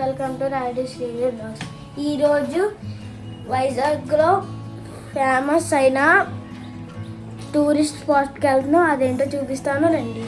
Welcome to Rayudu Sriveer blogs. ఈరోజు వైజాగ్లో famous అయిన టూరిస్ట్ స్పాట్కి వెళ్తున్నాం. అదేంటో చూపిస్తాను రండి.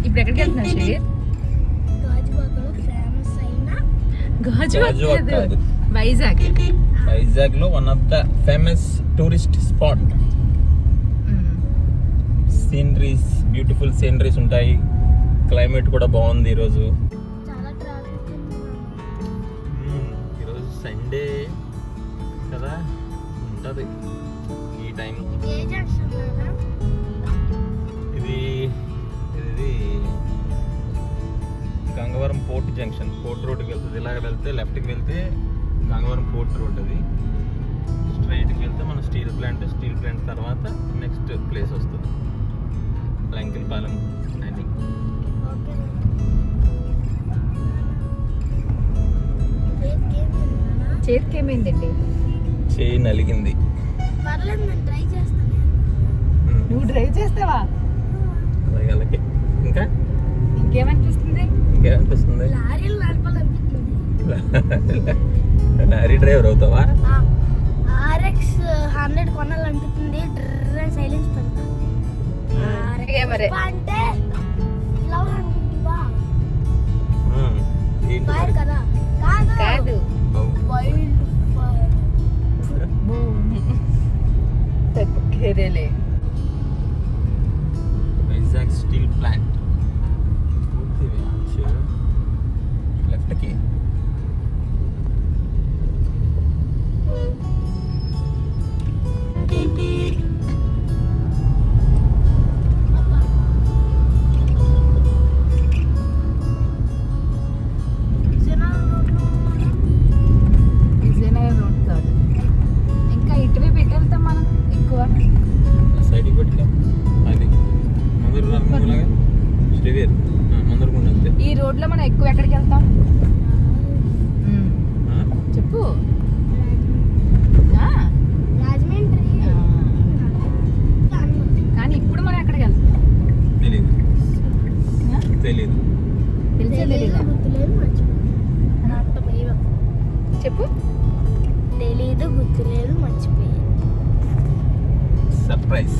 ఇప్పుడు ఎక్కడికి వెళ్తున్నా శ్రీవీర్? వైజాగ్ లో one of the famous tourist spot. Sceneries, beautiful sceneries ఉంటాయి. క్లైమేట్ కూడా బాగుంది ఈరోజు. ఈరోజు సండే కదా, ఉంటుంది ఈ టైం. ఇది గంగవరం పోర్ట్ జంక్షన్, పోర్ట్ రోడ్కి వెళ్తుంది. ఇలాగ వెళ్తే లెఫ్ట్కి వెళ్తే గంగవరం పోర్ట్ రోడ్. అది స్ట్రైట్కి వెళ్తే మన స్టీల్ ప్లాంట్ తర్వాత నెక్స్ట్ ప్లేస్ వస్తుంది లంకిల్పాలెం. ఐ థింక్ చేతికి ఏమైందండి? చేయి నలిగింది. నువ్వు డ్రైవ్ చేస్తావా? అలాగే ఇంకా ఇంకేమనిపిస్తుంది? లారీ డ్రైవర్ అవుతావా? RX 100 కొనాలనిపిస్తుంది. సైలెన్స్ పెడతా అంటే ఫైర్ కదా, కాదు వైల్డ్ ఫైర్. తక్కువేలే. వైజాగ్ స్టీల్ ప్లాంట్ లెఫ్ట్కి. విజయనగరం రోడ్ కాదు, ఇంకా ఇటువైపు ఎటు వెళ్తాం మనం ఎక్కువ? సైడ్కి పెట్టుకో. అది ముందర శ్రీవీర్ ముందరకుండా అంతే. ఈ రోడ్లో మనం ఎక్కువ ఎక్కడికి వెళ్తాం చెప్పు. రాజమండ్రి. కానీ ఇప్పుడు మనం ఎక్కడికి వెళ్తాం తెలీదు. గుర్తులేదు, మర్చిపోయి. చెప్పు. తెలీదు, గుర్తులేదు, మర్చిపోయి. సర్ప్రైజ్.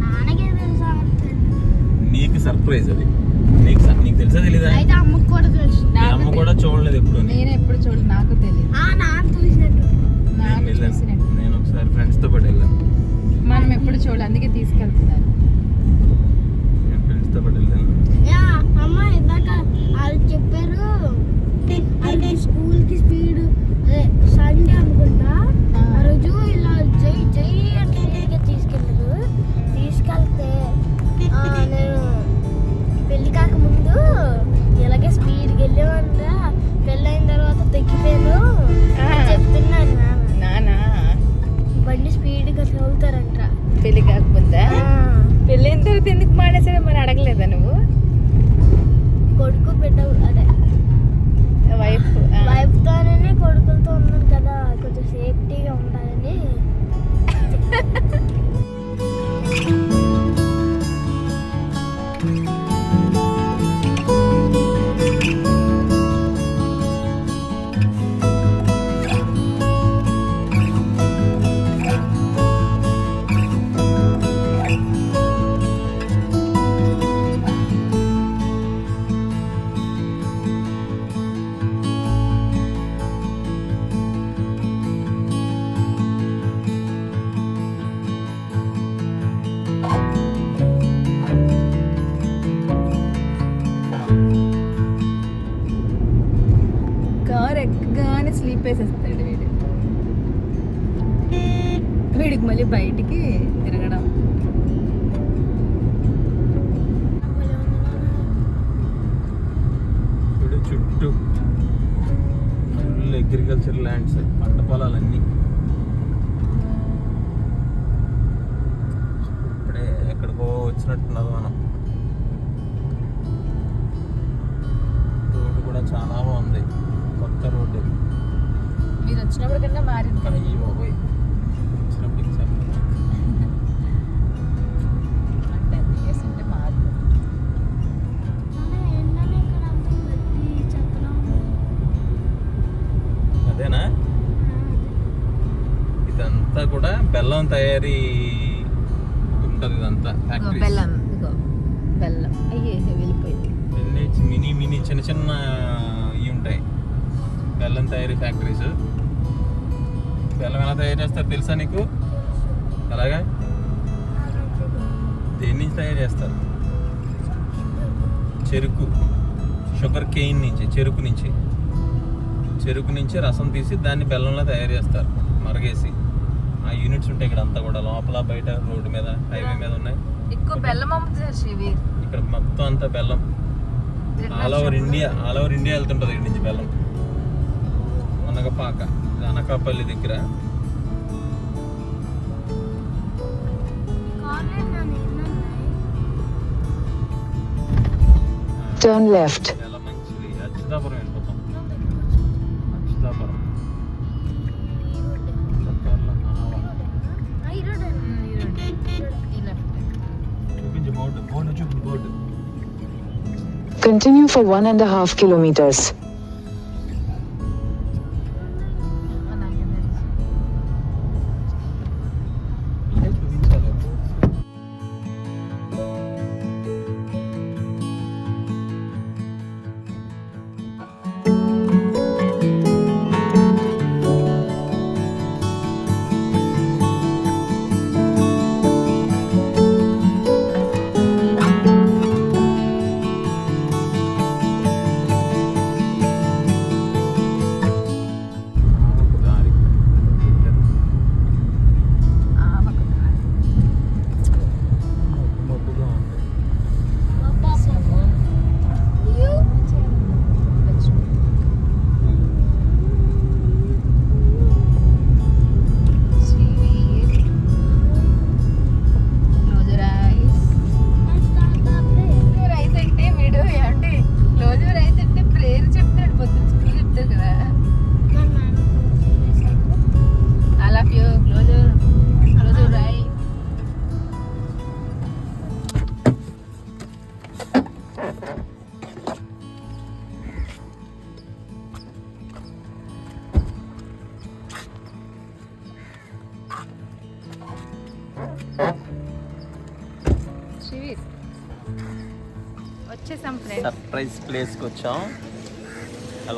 నాన్నకే తెలుసా? నీకు సర్ప్రైజ్ అది. నీకు తెలుసా తెలీదా? అయితే అమ్మకు కూడా తెలుసు. అమ్మ కూడా చూడలేదు ఎప్పుడు. నేను ఎప్పుడు చూడలేదు, నాకు తెలియదు. నాకు తెలిసినట్టు. నేను ఒకసారి ఫ్రెండ్స్ తో పాటు వెళ్ళాను. మనం ఎప్పుడు చూడలేదు, అందుకే తీసుకెళ్తున్నారు. నేను ఫ్రెండ్స్ తో పాటు వెళ్ళాను. అమ్మ ఇందాక వాళ్ళు చెప్పారు, వాళ్ళకి స్కూల్ కి స్పీడ్, అదే సండే అనుకుంటా, ఆ రోజు ఇలా జై జై అంటే తీసుకెళ్ళారు. తీసుకెళ్తే నేను పెళ్లి కాకముందు ఇలాగే స్పీడ్కి వెళ్ళామంట. పెళ్ళైన తర్వాత తగ్గిపోయాను చెప్తున్నాను నానా. బండి స్పీడ్గా చదువుతారంట. పెళ్లి కాకముందా? పెళ్ళైన తర్వాత ఎందుకు మానేసాడు మరి? అడగలేదా నువ్వు? కొడుకు బిడ్డ, అదే వైఫ్తోనే కొడుకులతో ఉన్నాను కదా, కొంచెం సేఫ్టీగా ఉండాలని. కారు ఎక్కగానే స్లీప్ వేసేస్తాడు వీడు. వీడికి మళ్ళీ బయటికి తిరగడం. చుట్టూ ఫుల్ అగ్రికల్చర్ ల్యాండ్. ప్లాంట్స్, పంట పొలాలన్నీ. ఇప్పుడే ఎక్కడికో వచ్చినట్టున్నది మనం. రోడ్డు కూడా చాలా బాగుంది, కొత్త రోడ్డు. మీరు వచ్చినప్పుడు కన్నా మారింది. అయ్యి బాబోయ్, వచ్చినప్పుడు ఇంకా అంటే 10 years అంటే మారుతుంది. ఏంటనే ఇక్కడ అంతా గడ్డి చెత్తలో అదేనా? ఇదంతా కూడా బెల్లం తయారీ ఉంటుంది, ఇదంతా ఫ్యాక్టరీ. బెల్లం, ఇదిగో బెల్లం. అయ్యే వెళ్ళిపోయింది. మినీ మినీ చిన్న చిన్న ఇవి ఉంటాయి, బెల్లం తయారీ ఫ్యాక్టరీస్. బెల్లం ఎలా తయారు చేస్తారు తెలుసా నీకు? అలాగా దేని నుంచి తయారు చేస్తారు? చెరుకు, షుగర్ కేన్ నుంచి, చెరుకు నుంచి రసం తీసి దాన్ని బెల్లంలో తయారు చేస్తారు మరగేసి. ఆ యూనిట్స్ ఉంటాయి ఇక్కడ అంతా కూడా, లోపల బయట రోడ్డు మీద హైవే మీద ఉన్నాయి. ఎక్కువ బెల్లం అమ్ముతారు శ్రీవీర్. ఇక్కడ మొత్తం అంతా బెల్లం. ఆల్ ఓవర్ ఇండియా వెళ్తుంటుంది ఇక్కడ నుంచి బెల్లం. అనగపాక, ఇది అనకాపల్లి దగ్గర. Turn left. చాలా మంచిది. అచ్యుతాపురం వెళ్ళిపోతాం. అచ్యుతాపురం చూపించు బోర్డు. Continue for 1.5 kilometers. చూపించాలి. మబ్బుగా ఉంది. శ్రీవీర్ వచ్చేసాం ఫ్రెండ్స్. సర్ప్రైజ్ ప్లేస్కి వచ్చాం.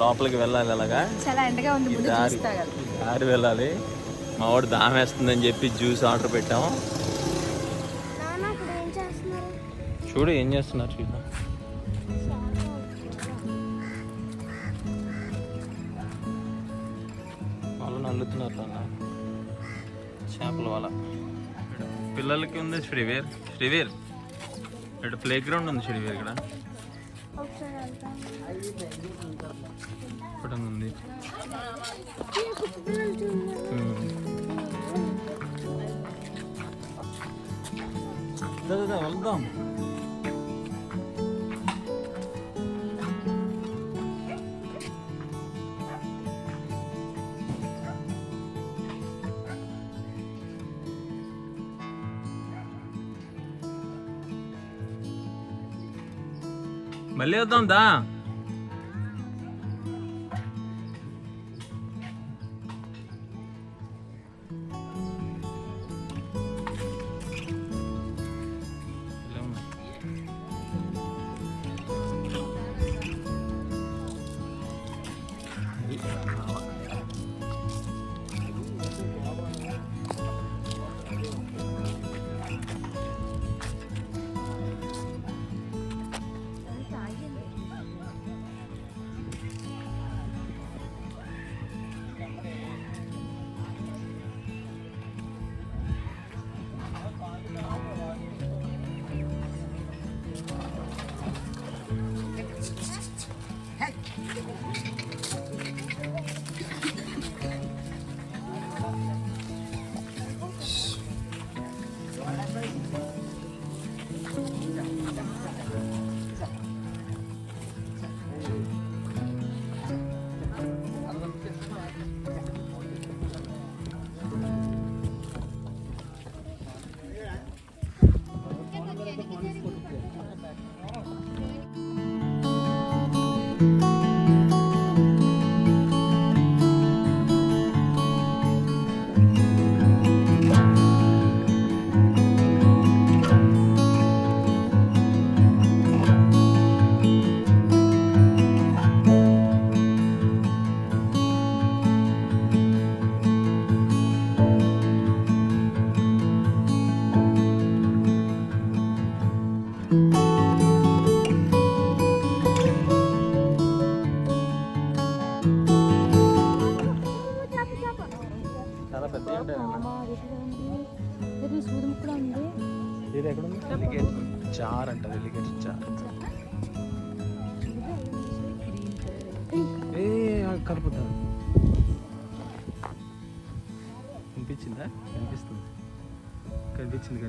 లోపలికి వెళ్ళాలి. అలాగా చాలా ఎండగా ఉంది, ముందు దారి చూస్తా కదా. దారి వెళ్ళాలి. మా వాడు దామేస్తుందని చెప్పి జ్యూస్ ఆర్డర్ పెట్టాము. నాన్న అక్కడ ఏం చేస్తున్నారు? చూడు ఏం చేస్తున్నారు, చూద్దాం. వాళ్ళని అల్లుతున్నారు అన్న, చేపల వల. పిల్లలకి ఉంది శ్రీవీర్. ఇక్కడ ప్లే గ్రౌండ్ ఉంది శ్రీవీర్. ఇక్కడ ఒకసారి వెళ్తాను. ఇక్కడ ఉంది. పిల్లలు చూడండి. వెళ్దాం. మళ్ళీ వద్దాం దా. చాలా పెద్ద ఉంటాయి సూర్యం కూడా ఉంది. ఇది ఎక్కడ ఉంది? ఎలిగేటర్ చార్ అంటారు. ఎలిగేటర్ చార్. ఏ కలుపుతా కనిపించిందా? కనిపిస్తుంది. కనిపించింది.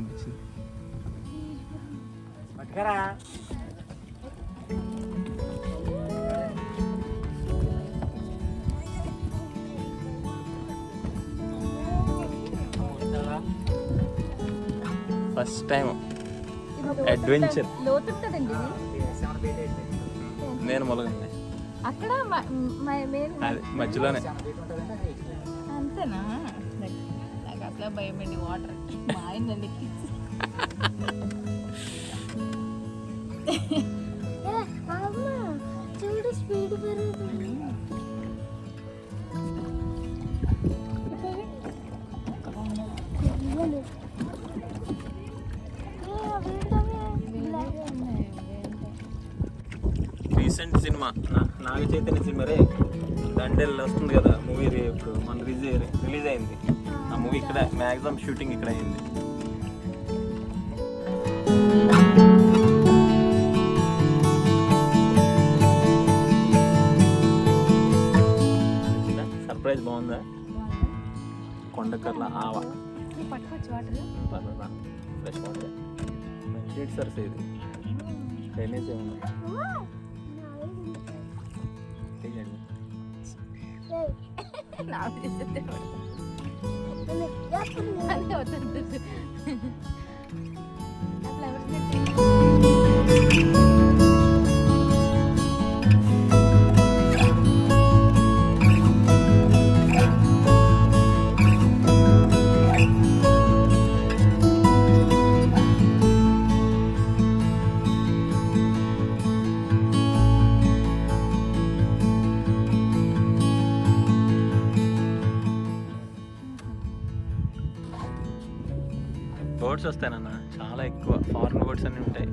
పట్టుకరా. First time adventure. లోతుంటదండి నేను మొలగండి అక్కడ అది మధ్యలోనే. అంతేనా? నాకు అసలు భయమండి వాటర్. మా ఆయన నన్ను ఎక్కించి చూడు స్పీడ్ పెరుగుతుంది. Recent cinema Naga Chaitanya cinema రే దండెల్ వస్తుంది కదా మూవీ. ఇప్పుడు మన రిలీజ్ అయింది ఆ మూవీ. ఇక్కడ మ్యాక్సిమం షూటింగ్ ఇక్కడ అయింది. సర్ప్రైజ్ బాగుందా? కొండకర్ల ఆవా పట్టుకోవచ్చు వాటర్. Fresh water. మంచి నీటి సర్స్ ఇది. డ్రైనేజ్ ఏమన్నా నాకు తెలిస్తే అట్లా బోట్స్ వస్తాయన్న, చాలా ఎక్కువ ఫారెన్ బోట్స్ అన్నీ ఉంటాయి.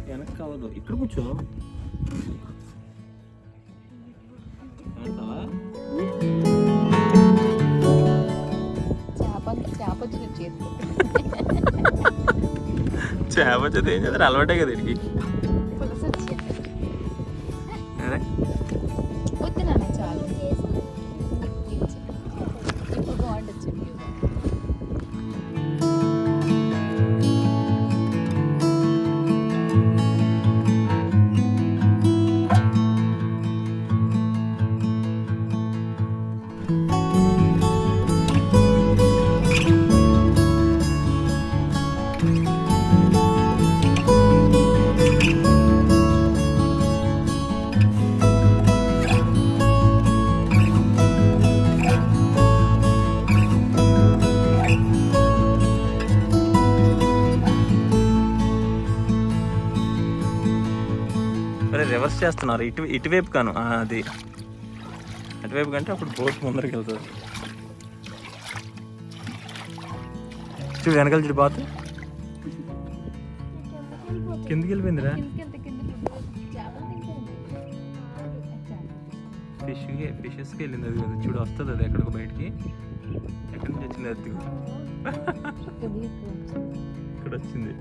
వెనక్కి కావద్దు, ఇక్కడ కూర్చో. చేప వచ్చేది ఏం చేస్తారు, అలవాటే కదా ఇడికి. వద్దునా చాలు ఇప్పుడు బాగుంటుంది. రివర్స్ చేస్తున్నారు ఇటువైపు కాను, అది అటువైపు కంటే అప్పుడు బోట్ ముందరికి వెళ్తుంది. చూడు వెనకాల చూడు, బాత్ కిందికి వెళ్ళిపోయిందిరా. ఫిషెస్కి వెళ్ళింది అది కదా, చూడు వస్తుంది అది ఎక్కడికి బయటికి. ఎక్కడి నుంచి వచ్చింది అది ఇక్కడ వచ్చింది.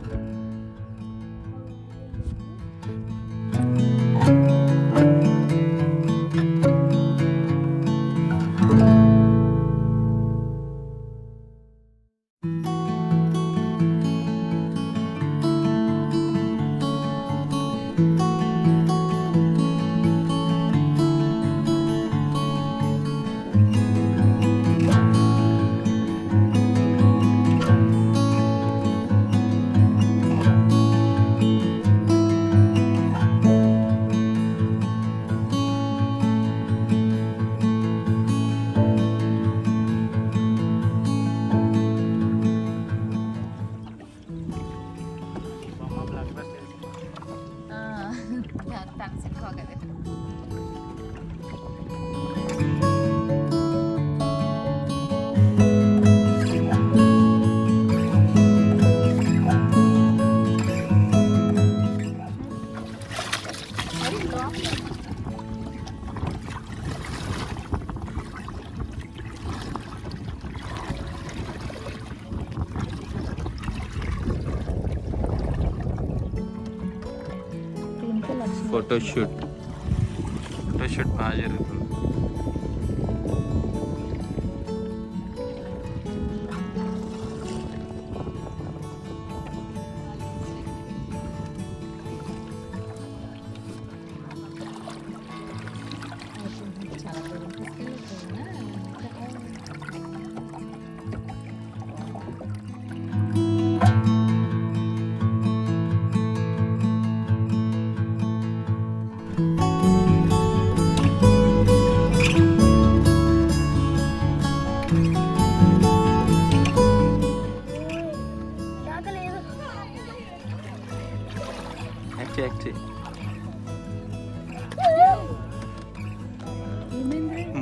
ఫోటోషూట్ బాగా జరుగుతుంది. చాలా దూరం తీసుకెళ్ళిపోయినా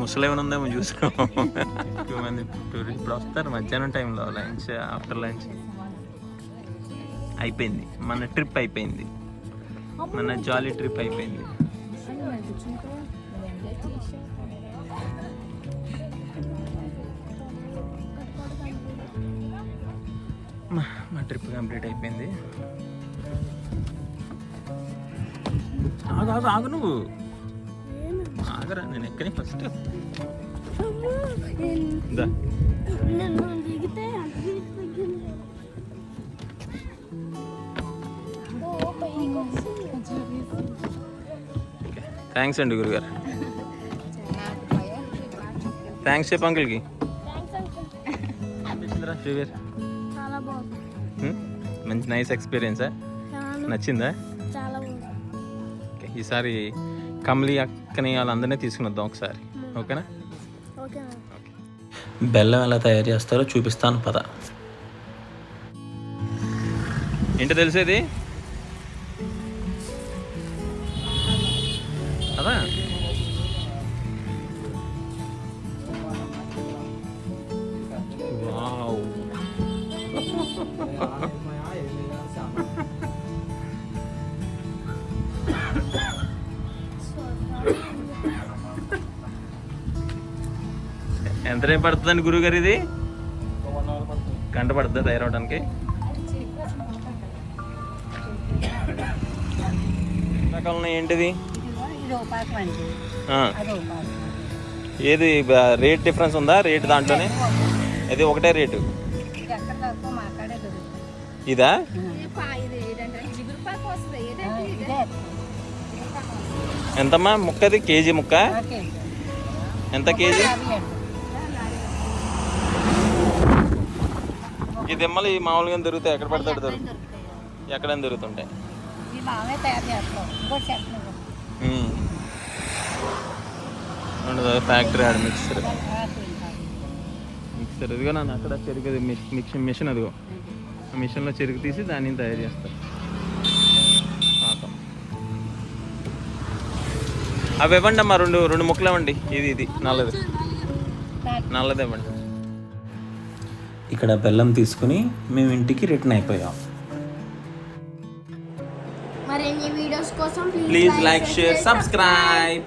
ముసలి ఏమైనా ఉందేమో చూసుకో. ఎక్కువ మంది టూరిస్ట్ ఇప్పుడు వస్తారు మధ్యాహ్నం టైంలో, లంచ్ ఆఫ్టర్ లంచ్ అయిపోయింది. మన ట్రిప్ అయిపోయింది, మన జాలీ ట్రిప్ అయిపోయింది. మా ట్రిప్ కంప్లీట్ అయిపోయింది. ఆగు నువ్వు ఆగరా, నేను ఎక్కడి ఫస్ట్ థ్యాంక్స్ అండి గురుగారు. థ్యాంక్స్ చెప్పు అంకుల్కి. చాలా బాగుంది. మంచి నైస్ ఎక్స్పీరియన్సా? నచ్చిందా? చాలా బాగుంది. ఓకే, ఈసారి కమలి అక్కని వాళ్ళందరినీ తీసుకుని వద్దాం ఒకసారి. ఓకేనా? ఓకే. బెల్లం ఎలా తయారు చేస్తారో చూపిస్తాను పద. ఏంటో తెలిసేది అదా? వావ్. ఎంత టైం పడుతుందండి గురుగారు? ఇది గంట పడుతుందా తయారవడానికి? రకాలు ఏంటిది? ఏది రేట్ డిఫరెన్స్ ఉందా? రేట్ దాంట్లోనే ఇది ఒకటే రేటు. ఇదా? ఎంతమ్మా ముక్కది? కేజీ ముక్క ఎంత కేజీ? ఈ దెమ్మలు ఈ మామూలుగా దొరుకుతాయి, ఎక్కడ పడతాడు దొరుకుతాయి, ఎక్కడైనా దొరుకుతుంటాయి. ఫ్యాక్టరీ ఆడ మిక్సర్ ఇదిగో నన్ను అక్కడ చెరుకు మిషన్ అదిగో, ఆ మిషన్లో చెరుకు తీసి దాన్ని తయారు చేస్తారు. అవి ఇవ్వండి అమ్మా, రెండు ముక్కలు ఇవ్వండి. ఇది నల్లది ఇవ్వండి. ఇక్కడ బెల్లం తీసుకుని మేము ఇంటికి రిటర్న్ అయిపోయాం. మరిన్ని వీడియోస్ కోసం ప్లీజ్ లైక్, షేర్, సబ్స్క్రైబ్.